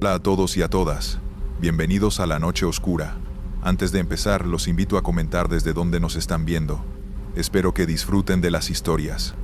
Hola a todos y a todas. Bienvenidos a La Noche Oscura. Antes de empezar, los invito a comentar desde dónde nos están viendo. Espero que disfruten de las historias.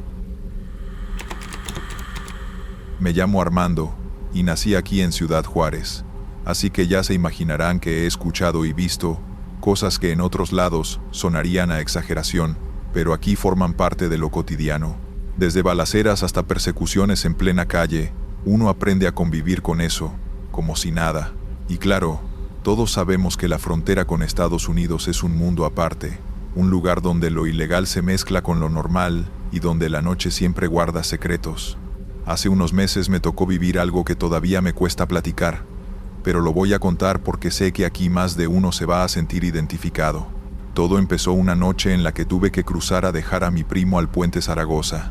Me llamo Armando y nací aquí en Ciudad Juárez, así que ya se imaginarán que he escuchado y visto cosas que en otros lados sonarían a exageración, pero aquí forman parte de lo cotidiano. Desde balaceras hasta persecuciones en plena calle, uno aprende a convivir con eso, como si nada. Y claro, todos sabemos que la frontera con Estados Unidos es un mundo aparte, un lugar donde lo ilegal se mezcla con lo normal y donde la noche siempre guarda secretos. Hace unos meses me tocó vivir algo que todavía me cuesta platicar, pero lo voy a contar porque sé que aquí más de uno se va a sentir identificado. Todo empezó una noche en la que tuve que cruzar a dejar a mi primo al puente Zaragoza.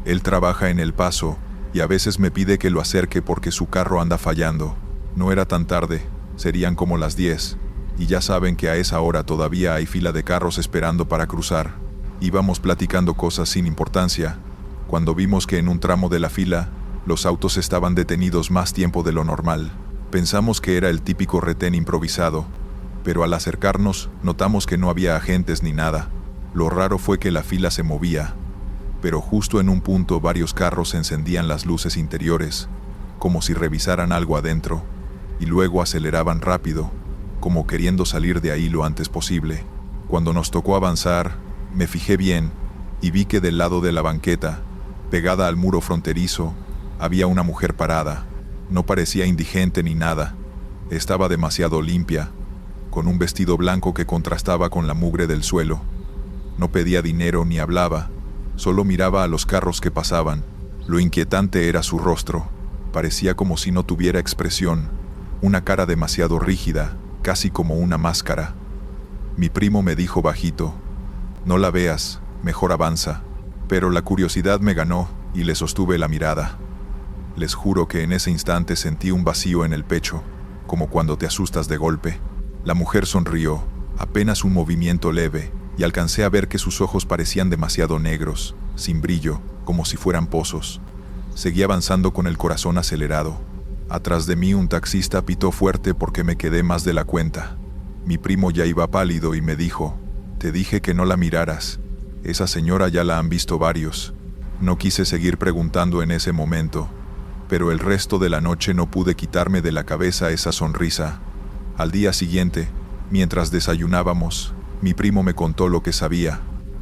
Él trabaja en El Paso y a veces me pide que lo acerque porque su carro anda fallando. No era tan tarde, serían como las 10, y ya saben que a esa hora todavía hay fila de carros esperando para cruzar. Íbamos platicando cosas sin importancia, cuando vimos que en un tramo de la fila, los autos estaban detenidos más tiempo de lo normal. Pensamos que era el típico retén improvisado, pero al acercarnos, notamos que no había agentes ni nada. Lo raro fue que la fila se movía, pero justo en un punto varios carros encendían las luces interiores, como si revisaran algo adentro, y luego aceleraban rápido, como queriendo salir de ahí lo antes posible. Cuando nos tocó avanzar, me fijé bien, y vi que del lado de la banqueta, pegada al muro fronterizo, había una mujer parada. No parecía indigente ni nada, estaba demasiado limpia, con un vestido blanco que contrastaba con la mugre del suelo. No pedía dinero ni hablaba, solo miraba a los carros que pasaban. Lo inquietante era su rostro, parecía como si no tuviera expresión, una cara demasiado rígida, casi como una máscara. Mi primo me dijo bajito: «No la veas, mejor avanza», pero la curiosidad me ganó y le sostuve la mirada. Les juro que en ese instante sentí un vacío en el pecho, como cuando te asustas de golpe. La mujer sonrió, apenas un movimiento leve, y alcancé a ver que sus ojos parecían demasiado negros, sin brillo, como si fueran pozos. Seguí avanzando con el corazón acelerado. Atrás de mí un taxista pitó fuerte porque me quedé más de la cuenta. Mi primo ya iba pálido y me dijo: «Te dije que no la miraras. Esa señora ya la han visto varios». No quise seguir preguntando en ese momento, pero el resto de la noche no pude quitarme de la cabeza esa sonrisa. Al día siguiente, mientras desayunábamos, mi primo me contó lo que sabía.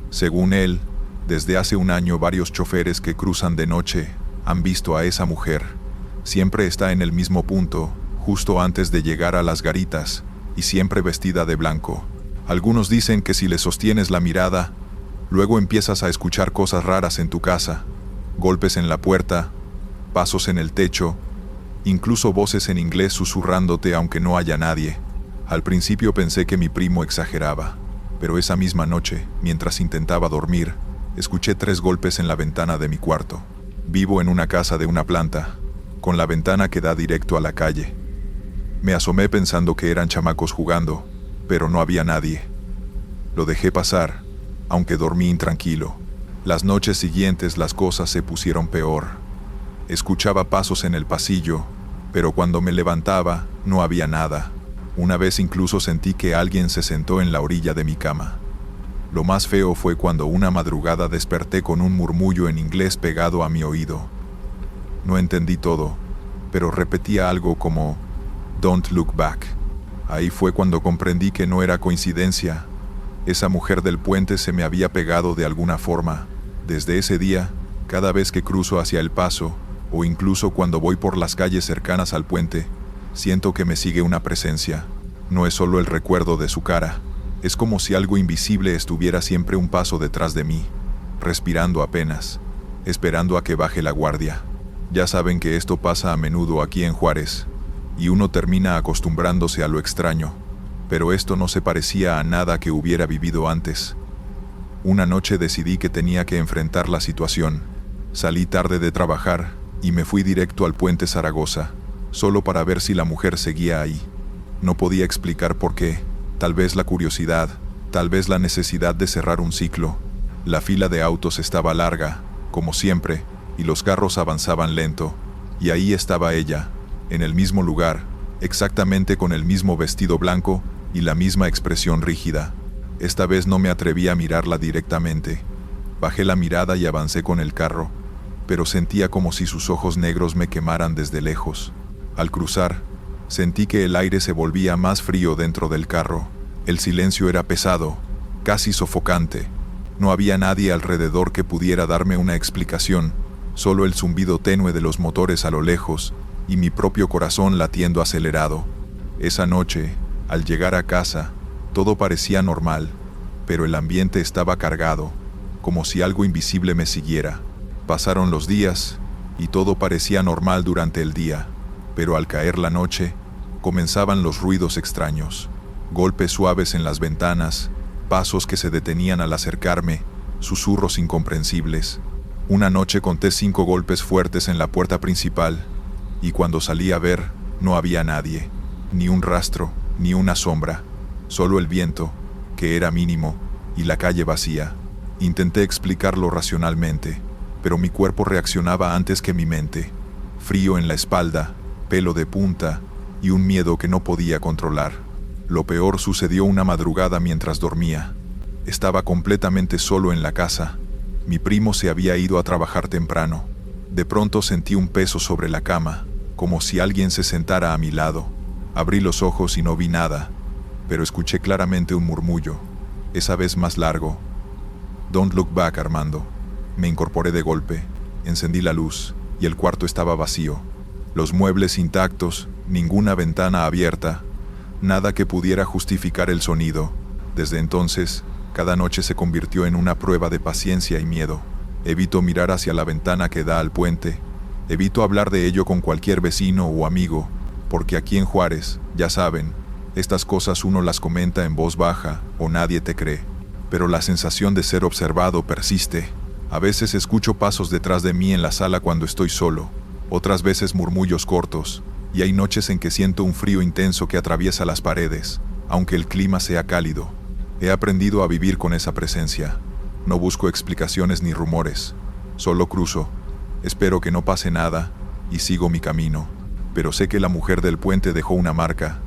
Según él, desde hace un año varios choferes que cruzan de noche han visto a esa mujer. Siempre está en el mismo punto, justo antes de llegar a las garitas, y siempre vestida de blanco. Algunos dicen que si le sostienes la mirada, luego empiezas a escuchar cosas raras en tu casa, golpes en la puerta, pasos en el techo, incluso voces en inglés susurrándote aunque no haya nadie. Al principio pensé que mi primo exageraba, pero esa misma noche, mientras intentaba dormir, escuché 3 golpes en la ventana de mi cuarto. Vivo en una casa de una planta, con la ventana que da directo a la calle. Me asomé pensando que eran chamacos jugando, pero no había nadie. Lo dejé pasar, aunque dormí intranquilo. Las noches siguientes las cosas se pusieron peor. Escuchaba pasos en el pasillo, pero cuando me levantaba no había nada. Una vez incluso sentí que alguien se sentó en la orilla de mi cama. Lo más feo fue cuando una madrugada desperté con un murmullo en inglés pegado a mi oído. No entendí todo, pero repetía algo como «Don't look back». Ahí fue cuando comprendí que no era coincidencia. Esa mujer del puente se me había pegado de alguna forma. Desde ese día, cada vez que cruzo hacia El Paso, o incluso cuando voy por las calles cercanas al puente, siento que me sigue una presencia. No es solo el recuerdo de su cara, es como si algo invisible estuviera siempre un paso detrás de mí, respirando apenas, esperando a que baje la guardia. Ya saben que esto pasa a menudo aquí en Juárez, y uno termina acostumbrándose a lo extraño, pero esto no se parecía a nada que hubiera vivido antes. Una noche decidí que tenía que enfrentar la situación. Salí tarde de trabajar y me fui directo al puente Zaragoza, solo para ver si la mujer seguía ahí. No podía explicar por qué, tal vez la curiosidad, tal vez la necesidad de cerrar un ciclo. La fila de autos estaba larga, como siempre, y los carros avanzaban lento, y ahí estaba ella, en el mismo lugar, exactamente con el mismo vestido blanco y la misma expresión rígida. Esta vez no me atreví a mirarla directamente. Bajé la mirada y avancé con el carro, pero sentía como si sus ojos negros me quemaran desde lejos. Al cruzar, sentí que el aire se volvía más frío dentro del carro. El silencio era pesado, casi sofocante. No había nadie alrededor que pudiera darme una explicación, solo el zumbido tenue de los motores a lo lejos y mi propio corazón latiendo acelerado. Esa noche, al llegar a casa, todo parecía normal, pero el ambiente estaba cargado, como si algo invisible me siguiera. Pasaron los días y todo parecía normal durante el día, pero al caer la noche, comenzaban los ruidos extraños. Golpes suaves en las ventanas, pasos que se detenían al acercarme, susurros incomprensibles. Una noche conté 5 golpes fuertes en la puerta principal, y cuando salí a ver, no había nadie, ni un rastro, ni una sombra, solo el viento, que era mínimo, y la calle vacía. Intenté explicarlo racionalmente, pero mi cuerpo reaccionaba antes que mi mente. Frío en la espalda, pelo de punta, y un miedo que no podía controlar. Lo peor sucedió una madrugada mientras dormía. Estaba completamente solo en la casa. Mi primo se había ido a trabajar temprano. De pronto sentí un peso sobre la cama, como si alguien se sentara a mi lado. Abrí los ojos y no vi nada, pero escuché claramente un murmullo, esa vez más largo. "Don't look back, Armando". Me incorporé de golpe, encendí la luz, y el cuarto estaba vacío. Los muebles intactos, ninguna ventana abierta, nada que pudiera justificar el sonido. Desde entonces, cada noche se convirtió en una prueba de paciencia y miedo. Evito mirar hacia la ventana que da al puente. Evito hablar de ello con cualquier vecino o amigo, porque aquí en Juárez, ya saben, estas cosas uno las comenta en voz baja o nadie te cree. Pero la sensación de ser observado persiste. A veces escucho pasos detrás de mí en la sala cuando estoy solo, otras veces murmullos cortos, y hay noches en que siento un frío intenso que atraviesa las paredes, aunque el clima sea cálido. He aprendido a vivir con esa presencia. No busco explicaciones ni rumores. Solo cruzo. Espero que no pase nada y sigo mi camino. Pero sé que la mujer del puente dejó una marca.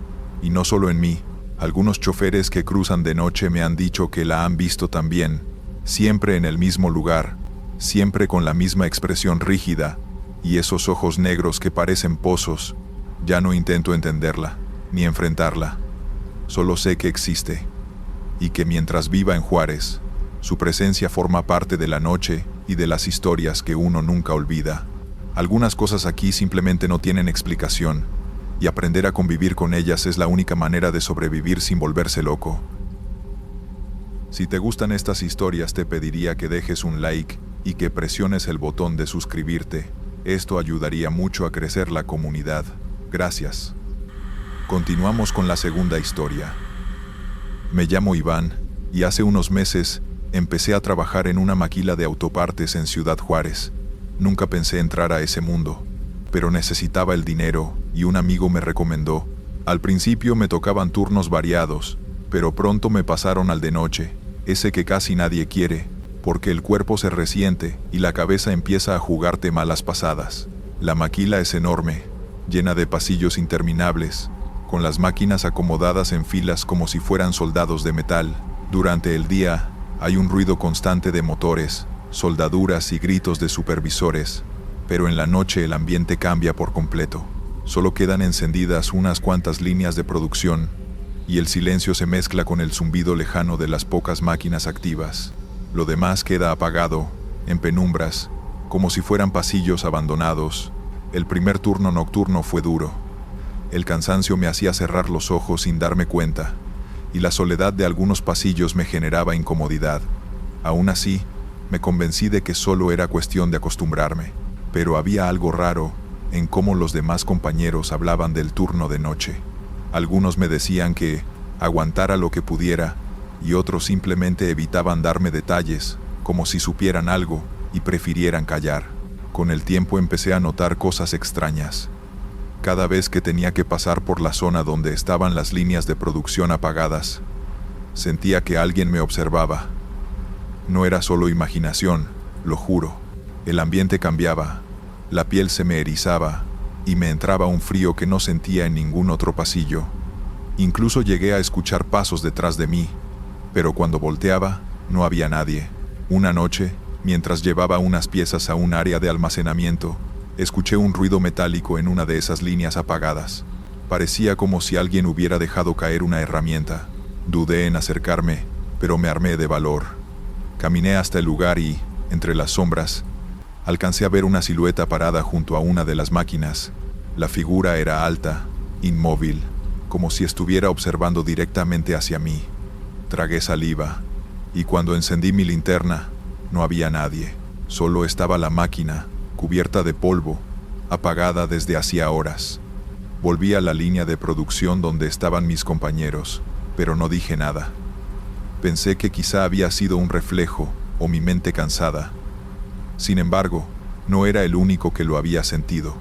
Y no solo en mí. Algunos choferes que cruzan de noche me han dicho que la han visto también. Siempre en el mismo lugar. Siempre con la misma expresión rígida. Y esos ojos negros que parecen pozos. Ya no intento entenderla, ni enfrentarla. Solo sé que existe, y que mientras viva en Juárez, su presencia forma parte de la noche y de las historias que uno nunca olvida. Algunas cosas aquí simplemente no tienen explicación, y aprender a convivir con ellas es la única manera de sobrevivir sin volverse loco. Si te gustan estas historias, te pediría que dejes un like y que presiones el botón de suscribirte. Esto ayudaría mucho a crecer la comunidad. Gracias. Continuamos con la segunda historia. Me llamo Iván, y hace unos meses empecé a trabajar en una maquila de autopartes en Ciudad Juárez. Nunca pensé entrar a ese mundo, pero necesitaba el dinero y un amigo me recomendó. Al principio me tocaban turnos variados, pero pronto me pasaron al de noche, ese que casi nadie quiere, porque el cuerpo se resiente y la cabeza empieza a jugarte malas pasadas. La maquila es enorme, llena de pasillos interminables, con las máquinas acomodadas en filas como si fueran soldados de metal. Durante el día, hay un ruido constante de motores, soldaduras y gritos de supervisores, pero en la noche el ambiente cambia por completo. Solo quedan encendidas unas cuantas líneas de producción, y el silencio se mezcla con el zumbido lejano de las pocas máquinas activas. Lo demás queda apagado, en penumbras, como si fueran pasillos abandonados. El primer turno nocturno fue duro. El cansancio me hacía cerrar los ojos sin darme cuenta, y la soledad de algunos pasillos me generaba incomodidad. Aún así, me convencí de que solo era cuestión de acostumbrarme, pero había algo raro en cómo los demás compañeros hablaban del turno de noche. Algunos me decían que aguantara lo que pudiera, y otros simplemente evitaban darme detalles, como si supieran algo y prefirieran callar. Con el tiempo empecé a notar cosas extrañas. Cada vez que tenía que pasar por la zona donde estaban las líneas de producción apagadas, sentía que alguien me observaba. No era solo imaginación, lo juro. El ambiente cambiaba, la piel se me erizaba, y me entraba un frío que no sentía en ningún otro pasillo. Incluso llegué a escuchar pasos detrás de mí, pero cuando volteaba, no había nadie. Una noche, mientras llevaba unas piezas a un área de almacenamiento, escuché un ruido metálico en una de esas líneas apagadas. Parecía como si alguien hubiera dejado caer una herramienta. Dudé en acercarme, pero me armé de valor. Caminé hasta el lugar y, entre las sombras, alcancé a ver una silueta parada junto a una de las máquinas. La figura era alta, inmóvil, como si estuviera observando directamente hacia mí. Tragué saliva, y cuando encendí mi linterna, no había nadie. Solo estaba la máquina, cubierta de polvo, apagada desde hacía horas. Volví a la línea de producción donde estaban mis compañeros, pero no dije nada. Pensé que quizá había sido un reflejo, o mi mente cansada. Sin embargo, no era el único que lo había sentido.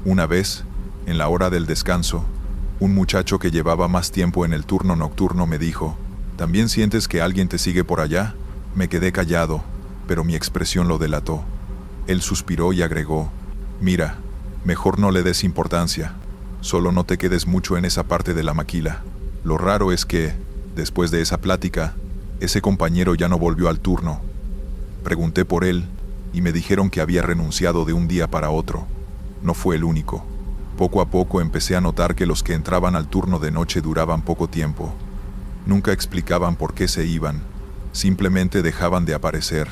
Una vez, en la hora del descanso, un muchacho que llevaba más tiempo en el turno nocturno me dijo: ¿también sientes que alguien te sigue por allá? Me quedé callado, pero mi expresión lo delató. Él suspiró y agregó: mira, mejor no le des importancia. Solo no te quedes mucho en esa parte de la maquila. Lo raro es que, después de esa plática, ese compañero ya no volvió al turno. Pregunté por él, y me dijeron que había renunciado de un día para otro. No fue el único. Poco a poco empecé a notar que los que entraban al turno de noche duraban poco tiempo. Nunca explicaban por qué se iban, simplemente dejaban de aparecer.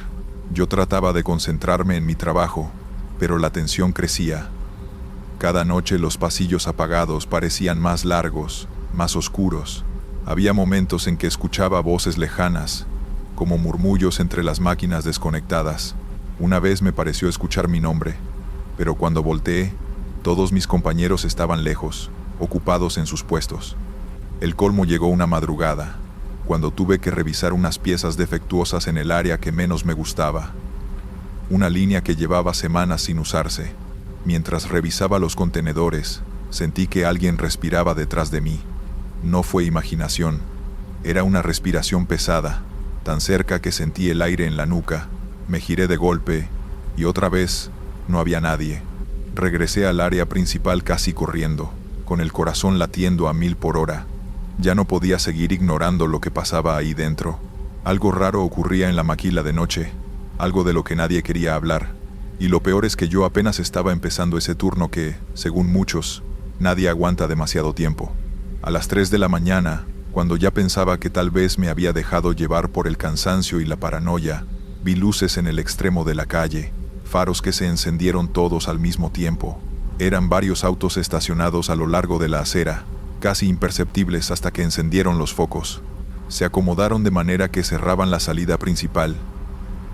Yo trataba de concentrarme en mi trabajo, pero la tensión crecía. Cada noche los pasillos apagados parecían más largos, más oscuros. Había momentos en que escuchaba voces lejanas, como murmullos entre las máquinas desconectadas. Una vez me pareció escuchar mi nombre, pero cuando volteé, todos mis compañeros estaban lejos, ocupados en sus puestos. El colmo llegó una madrugada, cuando tuve que revisar unas piezas defectuosas en el área que menos me gustaba. Una línea que llevaba semanas sin usarse. Mientras revisaba los contenedores, sentí que alguien respiraba detrás de mí. No fue imaginación, era una respiración pesada, tan cerca que sentí el aire en la nuca. Me giré de golpe, y otra vez, no había nadie. Regresé al área principal casi corriendo, con el corazón latiendo a 1000 por hora. Ya no podía seguir ignorando lo que pasaba ahí dentro. Algo raro ocurría en la maquila de noche, algo de lo que nadie quería hablar. Y lo peor es que yo apenas estaba empezando ese turno que, según muchos, nadie aguanta demasiado tiempo. A las 3 de la mañana, cuando ya pensaba que tal vez me había dejado llevar por el cansancio y la paranoia, vi luces en el extremo de la calle, faros que se encendieron todos al mismo tiempo. Eran varios autos estacionados a lo largo de la acera, casi imperceptibles hasta que encendieron los focos. Se acomodaron de manera que cerraban la salida principal.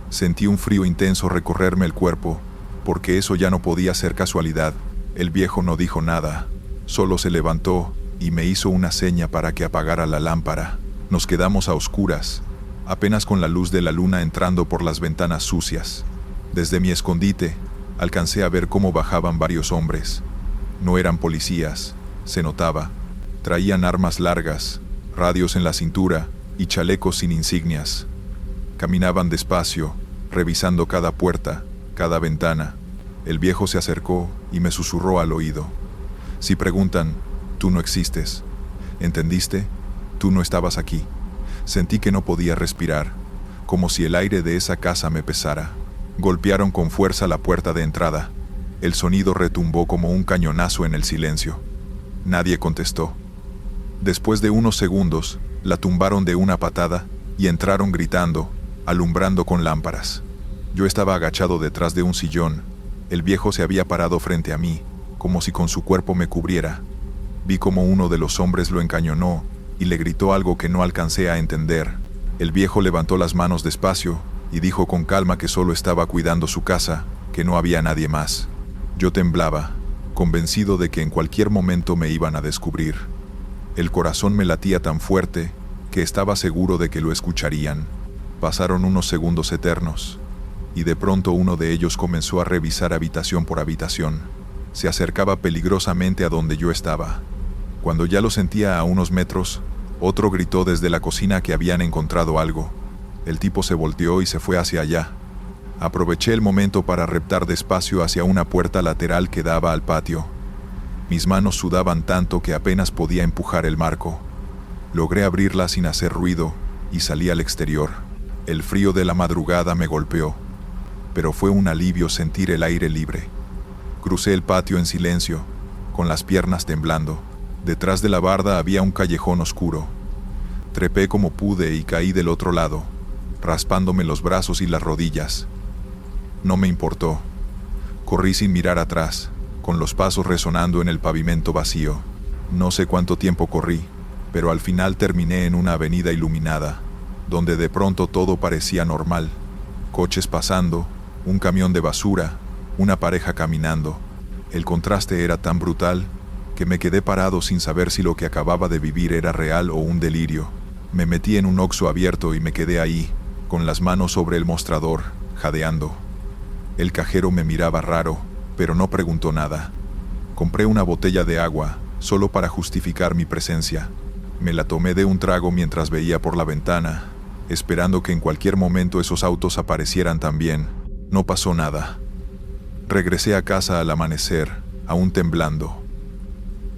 Sentí un frío intenso recorrerme el cuerpo, porque eso ya no podía ser casualidad. El viejo no dijo nada, solo se levantó y me hizo una seña para que apagara la lámpara. Nos quedamos a oscuras, apenas con la luz de la luna entrando por las ventanas sucias. Desde mi escondite, alcancé a ver cómo bajaban varios hombres. No eran policías, se notaba. Traían armas largas, radios en la cintura y chalecos sin insignias. Caminaban despacio, revisando cada puerta, cada ventana. El viejo se acercó y me susurró al oído: si preguntan, tú no existes. ¿Entendiste? Tú no estabas aquí. Sentí que no podía respirar, como si el aire de esa casa me pesara. Golpearon con fuerza la puerta de entrada. El sonido retumbó como un cañonazo en el silencio. Nadie contestó. Después de unos segundos, la tumbaron de una patada y entraron gritando, alumbrando con lámparas. Yo estaba agachado detrás de un sillón. El viejo se había parado frente a mí, como si con su cuerpo me cubriera. Vi como uno de los hombres lo encañonó y le gritó algo que no alcancé a entender. El viejo levantó las manos despacio y dijo con calma que solo estaba cuidando su casa, que no había nadie más. Yo temblaba, convencido de que en cualquier momento me iban a descubrir. El corazón me latía tan fuerte que estaba seguro de que lo escucharían. Pasaron unos segundos eternos, y de pronto uno de ellos comenzó a revisar habitación por habitación. Se acercaba peligrosamente a donde yo estaba. Cuando ya lo sentía a unos metros, otro gritó desde la cocina que habían encontrado algo. El tipo se volteó y se fue hacia allá. Aproveché el momento para reptar despacio hacia una puerta lateral que daba al patio. Mis manos sudaban tanto que apenas podía empujar el marco. Logré abrirla sin hacer ruido y salí al exterior. El frío de la madrugada me golpeó, pero fue un alivio sentir el aire libre. Crucé el patio en silencio, con las piernas temblando. Detrás de la barda había un callejón oscuro. Trepé como pude y caí del otro lado, raspándome los brazos y las rodillas. No me importó. Corrí sin mirar atrás, con los pasos resonando en el pavimento vacío. No sé cuánto tiempo corrí, pero al final terminé en una avenida iluminada, donde de pronto todo parecía normal. Coches pasando, un camión de basura, una pareja caminando. El contraste era tan brutal que me quedé parado sin saber si lo que acababa de vivir era real o un delirio. Me metí en un Oxxo abierto y me quedé ahí, con las manos sobre el mostrador, jadeando. El cajero me miraba raro, pero no preguntó nada. Compré una botella de agua, solo para justificar mi presencia. Me la tomé de un trago mientras veía por la ventana, esperando que en cualquier momento esos autos aparecieran también. No pasó nada. Regresé a casa al amanecer, aún temblando.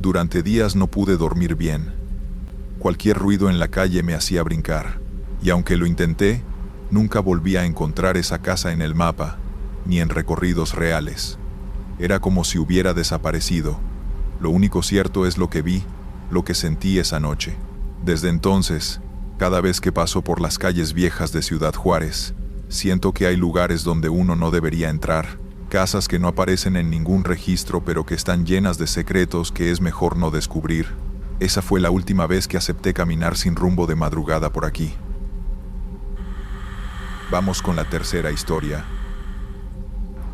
Durante días no pude dormir bien. Cualquier ruido en la calle me hacía brincar, y aunque lo intenté, nunca volví a encontrar esa casa en el mapa, ni en recorridos reales. Era como si hubiera desaparecido. Lo único cierto es lo que vi, lo que sentí esa noche. Desde entonces, cada vez que paso por las calles viejas de Ciudad Juárez, siento que hay lugares donde uno no debería entrar, casas que no aparecen en ningún registro pero que están llenas de secretos que es mejor no descubrir. Esa fue la última vez que acepté caminar sin rumbo de madrugada por aquí. Vamos con la tercera historia.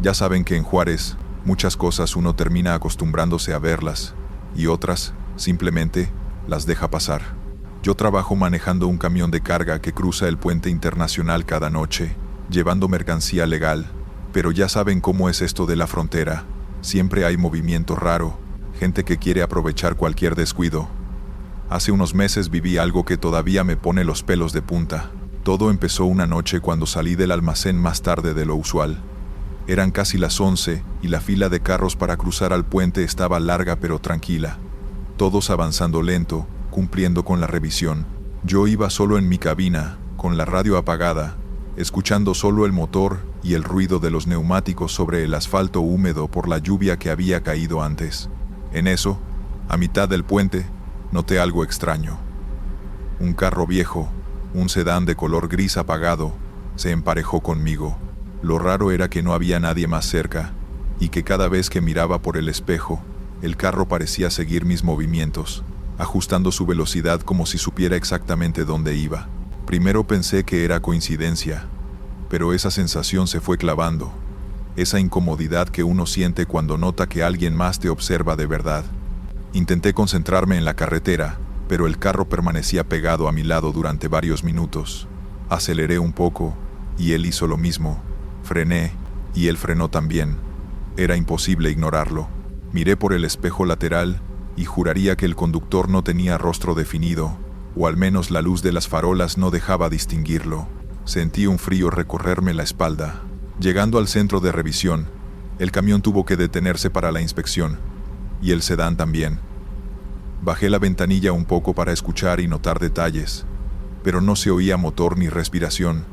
Ya saben que en Juárez, muchas cosas uno termina acostumbrándose a verlas, y otras, simplemente, las deja pasar. Yo trabajo manejando un camión de carga que cruza el puente internacional cada noche, llevando mercancía legal, pero ya saben cómo es esto de la frontera. Siempre hay movimiento raro, gente que quiere aprovechar cualquier descuido. Hace unos meses viví algo que todavía me pone los pelos de punta. Todo empezó una noche cuando salí del almacén más tarde de lo usual. Eran casi las 11 y la fila de carros para cruzar al puente estaba larga pero tranquila. Todos avanzando lento, cumpliendo con la revisión. Yo iba solo en mi cabina, con la radio apagada, escuchando solo el motor y el ruido de los neumáticos sobre el asfalto húmedo por la lluvia que había caído antes. En eso, a mitad del puente, noté algo extraño. Un carro viejo, un sedán de color gris apagado, se emparejó conmigo. Lo raro era que no había nadie más cerca, y que cada vez que miraba por el espejo, el carro parecía seguir mis movimientos, ajustando su velocidad como si supiera exactamente dónde iba. Primero pensé que era coincidencia, pero esa sensación se fue clavando, esa incomodidad que uno siente cuando nota que alguien más te observa de verdad. Intenté concentrarme en la carretera, pero el carro permanecía pegado a mi lado durante varios minutos. Aceleré un poco, y él hizo lo mismo. Frené, y él frenó también. Era imposible ignorarlo. Miré por el espejo lateral, y juraría que el conductor no tenía rostro definido, o al menos la luz de las farolas no dejaba distinguirlo. Sentí un frío recorrerme la espalda. Llegando al centro de revisión, el camión tuvo que detenerse para la inspección, y el sedán también. Bajé la ventanilla un poco para escuchar y notar detalles, pero no se oía motor ni respiración,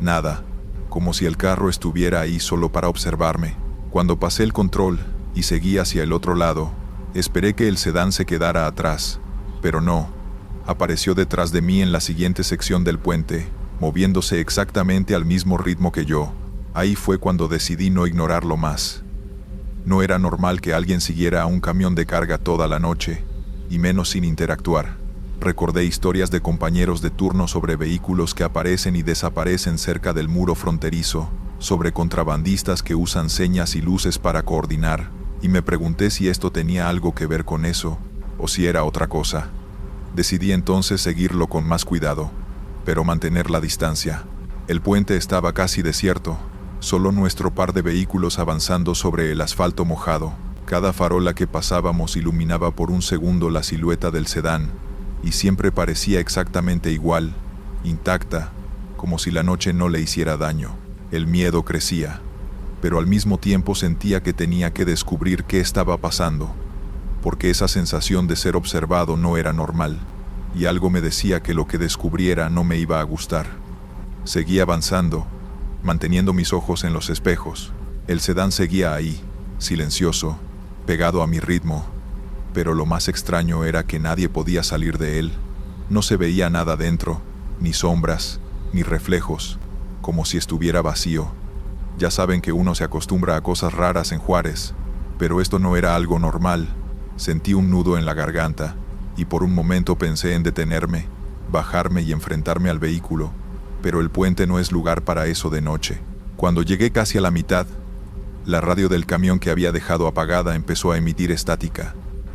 nada, como si el carro estuviera ahí solo para observarme. Cuando pasé el control y seguí hacia el otro lado, esperé que el sedán se quedara atrás, pero no. Apareció detrás de mí en la siguiente sección del puente, moviéndose exactamente al mismo ritmo que yo. Ahí fue cuando decidí no ignorarlo más. No era normal que alguien siguiera a un camión de carga toda la noche, y menos sin interactuar. Recordé historias de compañeros de turno sobre vehículos que aparecen y desaparecen cerca del muro fronterizo, sobre contrabandistas que usan señas y luces para coordinar, y me pregunté si esto tenía algo que ver con eso, o si era otra cosa. Decidí entonces seguirlo con más cuidado, pero mantener la distancia. El puente estaba casi desierto, solo nuestro par de vehículos avanzando sobre el asfalto mojado. Cada farola que pasábamos iluminaba por un segundo la silueta del sedán, y siempre parecía exactamente igual, intacta, como si la noche no le hiciera daño. El miedo crecía, pero al mismo tiempo sentía que tenía que descubrir qué estaba pasando. porque esa sensación de ser observado no era normal, y algo me decía que lo que descubriera no me iba a gustar. Seguí avanzando, manteniendo mis ojos en los espejos. El sedán seguía ahí, silencioso, pegado a mi ritmo, pero lo más extraño era que nadie podía salir de él. No se veía nada dentro, ni sombras, ni reflejos, como si estuviera vacío. Ya saben que uno se acostumbra a cosas raras en Juárez, pero esto no era algo normal. Sentí un nudo en la garganta, y por un momento pensé en detenerme, bajarme y enfrentarme al vehículo, pero el puente no es lugar para eso de noche. Cuando llegué casi a la mitad, la radio del camión que había dejado apagada empezó a emitir estática.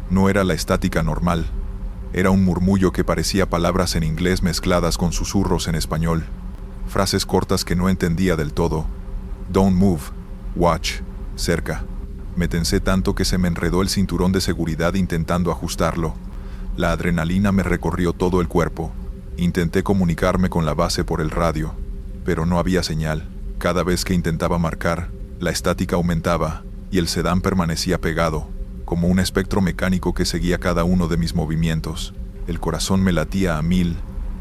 No era la estática normal, era un murmullo que parecía palabras en inglés mezcladas con susurros en español, frases cortas que no entendía del todo. Don't move, watch, cerca. Me tensé tanto que se me enredó el cinturón de seguridad intentando ajustarlo. La adrenalina me recorrió todo el cuerpo. Intenté comunicarme con la base por el radio, pero no había señal. Cada vez que intentaba marcar, la estática aumentaba y el sedán permanecía pegado, como un espectro mecánico que seguía cada uno de mis movimientos. El corazón me latía a 1000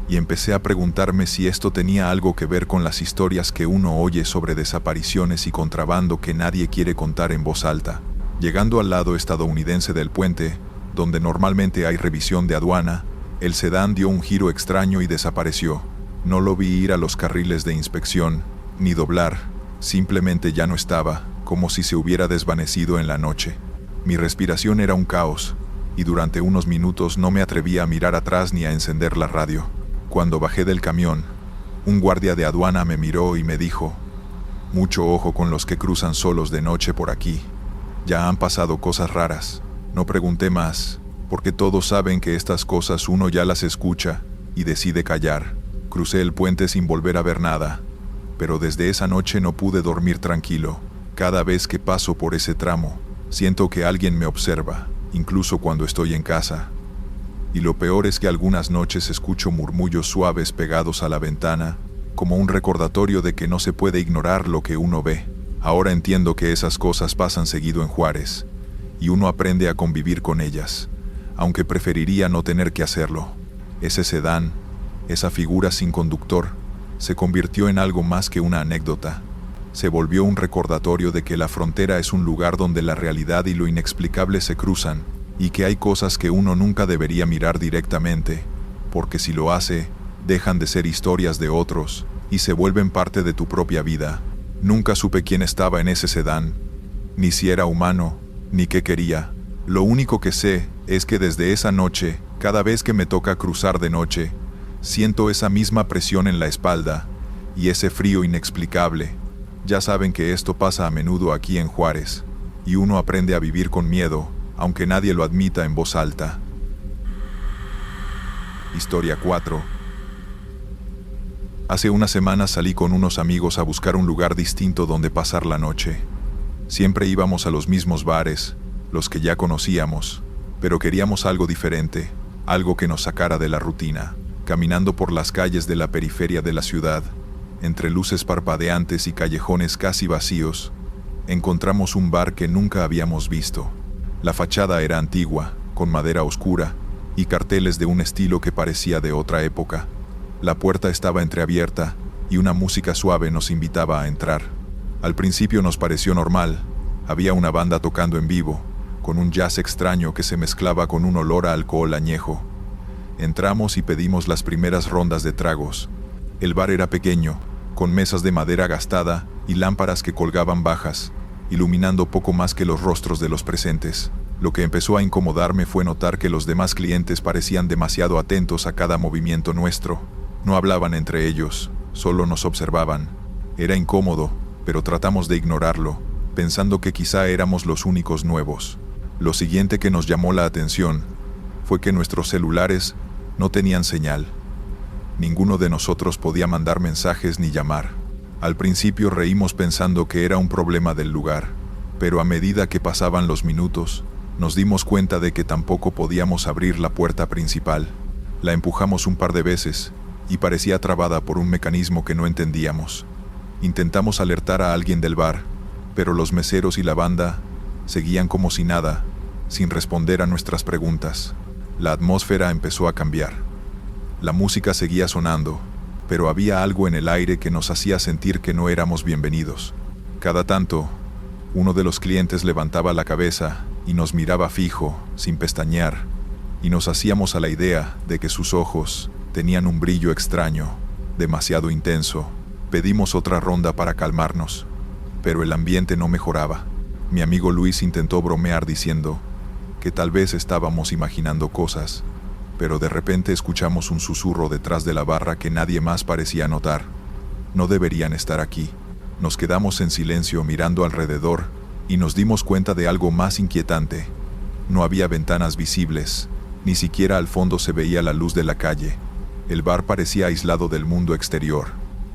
y empecé a preguntarme si esto tenía algo que ver con las historias que uno oye sobre desapariciones y contrabando que nadie quiere contar en voz alta. Llegando al lado estadounidense del puente, donde normalmente hay revisión de aduana, el sedán dio un giro extraño y desapareció. No lo vi ir a los carriles de inspección, ni doblar, simplemente ya no estaba, como si se hubiera desvanecido en la noche. Mi respiración era un caos, y durante unos minutos no me atrevía a mirar atrás ni a encender la radio. Cuando bajé del camión, un guardia de aduana me miró y me dijo: «Mucho ojo con los que cruzan solos de noche por aquí. Ya han pasado cosas raras». No pregunté más, porque todos saben que estas cosas uno ya las escucha y decide callar. Crucé el puente sin volver a ver nada, pero desde esa noche no pude dormir tranquilo. Cada vez que paso por ese tramo, siento que alguien me observa, incluso cuando estoy en casa. Y lo peor es que algunas noches escucho murmullos suaves pegados a la ventana, como un recordatorio de que no se puede ignorar lo que uno ve. Ahora entiendo que esas cosas pasan seguido en Juárez, y uno aprende a convivir con ellas, aunque preferiría no tener que hacerlo. Ese sedán, esa figura sin conductor, se convirtió en algo más que una anécdota. Se volvió un recordatorio de que la frontera es un lugar donde la realidad y lo inexplicable se cruzan, y que hay cosas que uno nunca debería mirar directamente, porque si lo hace, dejan de ser historias de otros, y se vuelven parte de tu propia vida. Nunca supe quién estaba en ese sedán, ni si era humano, ni qué quería. Lo único que sé es que desde esa noche, cada vez que me toca cruzar de noche, siento esa misma presión en la espalda, y ese frío inexplicable. Ya saben que esto pasa a menudo aquí en Juárez, y uno aprende a vivir con miedo, aunque nadie lo admita en voz alta. Historia 4. Hace unas semanas salí con unos amigos a buscar un lugar distinto donde pasar la noche. Siempre íbamos a los mismos bares, los que ya conocíamos, pero queríamos algo diferente, algo que nos sacara de la rutina. Caminando por las calles de la periferia de la ciudad, entre luces parpadeantes y callejones casi vacíos, encontramos un bar que nunca habíamos visto. La fachada era antigua, con madera oscura, y carteles de un estilo que parecía de otra época. La puerta estaba entreabierta, y una música suave nos invitaba a entrar. Al principio nos pareció normal. Había una banda tocando en vivo, con un jazz extraño que se mezclaba con un olor a alcohol añejo. Entramos y pedimos las primeras rondas de tragos. El bar era pequeño, con mesas de madera gastada y lámparas que colgaban bajas, iluminando poco más que los rostros de los presentes. Lo que empezó a incomodarme fue notar que los demás clientes parecían demasiado atentos a cada movimiento nuestro. No hablaban entre ellos, solo nos observaban. Era incómodo, pero tratamos de ignorarlo, pensando que quizá éramos los únicos nuevos. Lo siguiente que nos llamó la atención fue que nuestros celulares no tenían señal. Ninguno de nosotros podía mandar mensajes ni llamar. Al principio reímos pensando que era un problema del lugar, pero a medida que pasaban los minutos, nos dimos cuenta de que tampoco podíamos abrir la puerta principal. La empujamos un par de veces y parecía trabada por un mecanismo que no entendíamos. Intentamos alertar a alguien del bar, pero los meseros y la banda seguían como si nada, sin responder a nuestras preguntas. La atmósfera empezó a cambiar. La música seguía sonando, pero había algo en el aire que nos hacía sentir que no éramos bienvenidos. Cada tanto, uno de los clientes levantaba la cabeza y nos miraba fijo, sin pestañear, y nos hacíamos a la idea de que sus ojos tenían un brillo extraño, demasiado intenso. Pedimos otra ronda para calmarnos, pero el ambiente no mejoraba. Mi amigo Luis intentó bromear diciendo que tal vez estábamos imaginando cosas, pero de repente escuchamos un susurro detrás de la barra que nadie más parecía notar. No deberían estar aquí. Nos quedamos en silencio mirando alrededor y nos dimos cuenta de algo más inquietante. No había ventanas visibles, ni siquiera al fondo se veía la luz de la calle. El bar parecía aislado del mundo exterior.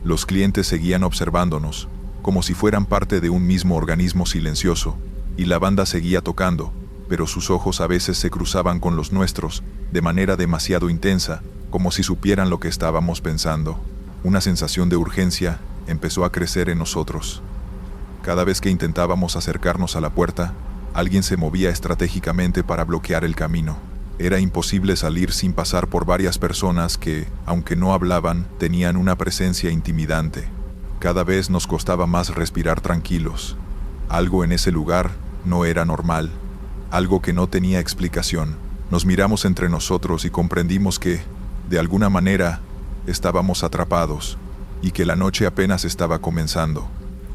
Los clientes seguían observándonos, como si fueran parte de un mismo organismo silencioso, y la banda seguía tocando, pero sus ojos a veces se cruzaban con los nuestros, de manera demasiado intensa, como si supieran lo que estábamos pensando. Una sensación de urgencia empezó a crecer en nosotros. Cada vez que intentábamos acercarnos a la puerta, alguien se movía estratégicamente para bloquear el camino. Era imposible salir sin pasar por varias personas que, aunque no hablaban, tenían una presencia intimidante. Cada vez nos costaba más respirar tranquilos. Algo en ese lugar no era normal, algo que no tenía explicación. Nos miramos entre nosotros y comprendimos que, de alguna manera, estábamos atrapados, y que la noche apenas estaba comenzando.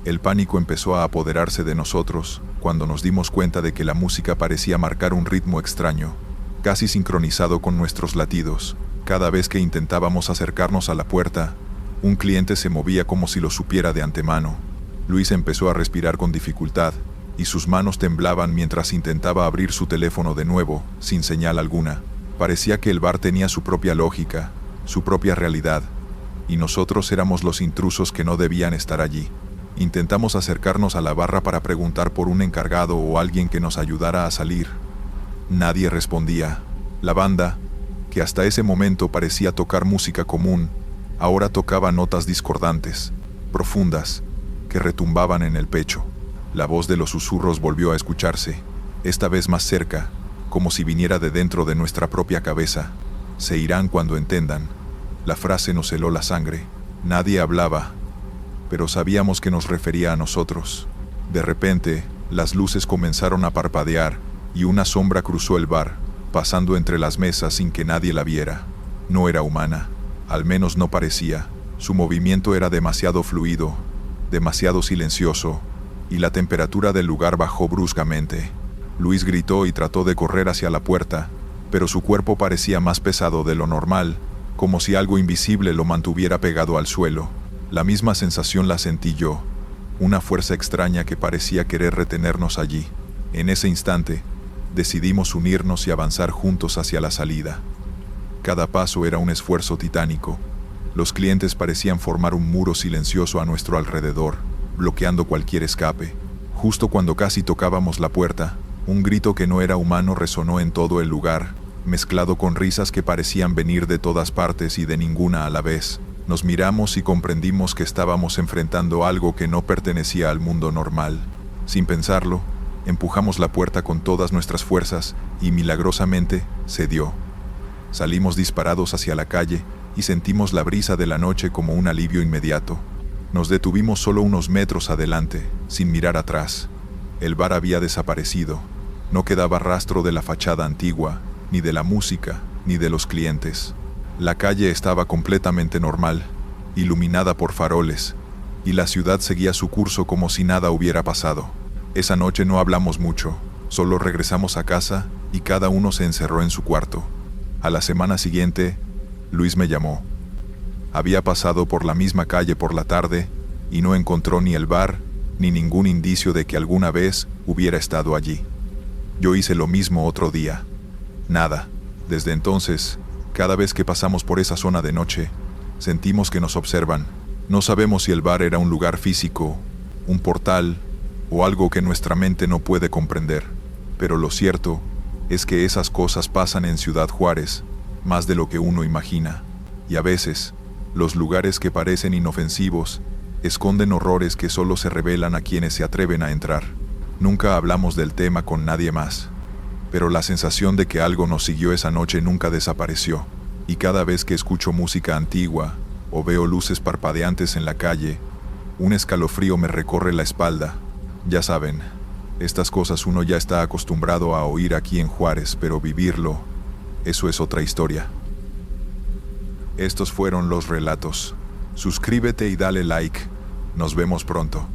El pánico empezó a apoderarse de nosotros cuando nos dimos cuenta de que la música parecía marcar un ritmo extraño, casi sincronizado con nuestros latidos. Cada vez que intentábamos acercarnos a la puerta, un cliente se movía como si lo supiera de antemano. Luis empezó a respirar con dificultad, y sus manos temblaban mientras intentaba abrir su teléfono de nuevo, sin señal alguna. Parecía que el bar tenía su propia lógica, su propia realidad, y nosotros éramos los intrusos que no debían estar allí. Intentamos acercarnos a la barra para preguntar por un encargado o alguien que nos ayudara a salir. Nadie respondía. La banda, que hasta ese momento parecía tocar música común, ahora tocaba notas discordantes, profundas, que retumbaban en el pecho. La voz de los susurros volvió a escucharse, esta vez más cerca, como si viniera de dentro de nuestra propia cabeza. Se irán cuando entendan. La frase nos heló la sangre. Nadie hablaba, pero sabíamos que nos refería a nosotros. De repente, las luces comenzaron a parpadear, y una sombra cruzó el bar, pasando entre las mesas sin que nadie la viera. No era humana, al menos no parecía. Su movimiento era demasiado fluido, demasiado silencioso, y la temperatura del lugar bajó bruscamente. Luis gritó y trató de correr hacia la puerta, pero su cuerpo parecía más pesado de lo normal, como si algo invisible lo mantuviera pegado al suelo. La misma sensación la sentí yo, una fuerza extraña que parecía querer retenernos allí. En ese instante, decidimos unirnos y avanzar juntos hacia la salida. Cada paso era un esfuerzo titánico. Los clientes parecían formar un muro silencioso a nuestro alrededor, bloqueando cualquier escape. Justo cuando casi tocábamos la puerta, un grito que no era humano resonó en todo el lugar, mezclado con risas que parecían venir de todas partes y de ninguna a la vez. Nos miramos y comprendimos que estábamos enfrentando algo que no pertenecía al mundo normal. Sin pensarlo, empujamos la puerta con todas nuestras fuerzas y milagrosamente cedió. Salimos disparados hacia la calle y sentimos la brisa de la noche como un alivio inmediato. Nos detuvimos solo unos metros adelante, sin mirar atrás. El bar había desaparecido. No quedaba rastro de la fachada antigua, ni de la música, ni de los clientes. La calle estaba completamente normal, iluminada por faroles, y la ciudad seguía su curso como si nada hubiera pasado. Esa noche no hablamos mucho, solo regresamos a casa y cada uno se encerró en su cuarto. A la semana siguiente, Luis me llamó. Había pasado por la misma calle por la tarde y no encontró ni el bar ni ningún indicio de que alguna vez hubiera estado allí. Yo hice lo mismo otro día. Nada. Desde entonces, cada vez que pasamos por esa zona de noche, sentimos que nos observan. No sabemos si el bar era un lugar físico, un portal o algo que nuestra mente no puede comprender. Pero lo cierto es que esas cosas pasan en Ciudad Juárez, más de lo que uno imagina. Y a veces, los lugares que parecen inofensivos esconden horrores que solo se revelan a quienes se atreven a entrar. Nunca hablamos del tema con nadie más, pero la sensación de que algo nos siguió esa noche nunca desapareció, y cada vez que escucho música antigua o veo luces parpadeantes en la calle, un escalofrío me recorre la espalda. Ya saben, estas cosas uno ya está acostumbrado a oír aquí en Juárez, pero vivirlo, eso es otra historia. Estos fueron los relatos. Suscríbete y dale like. Nos vemos pronto.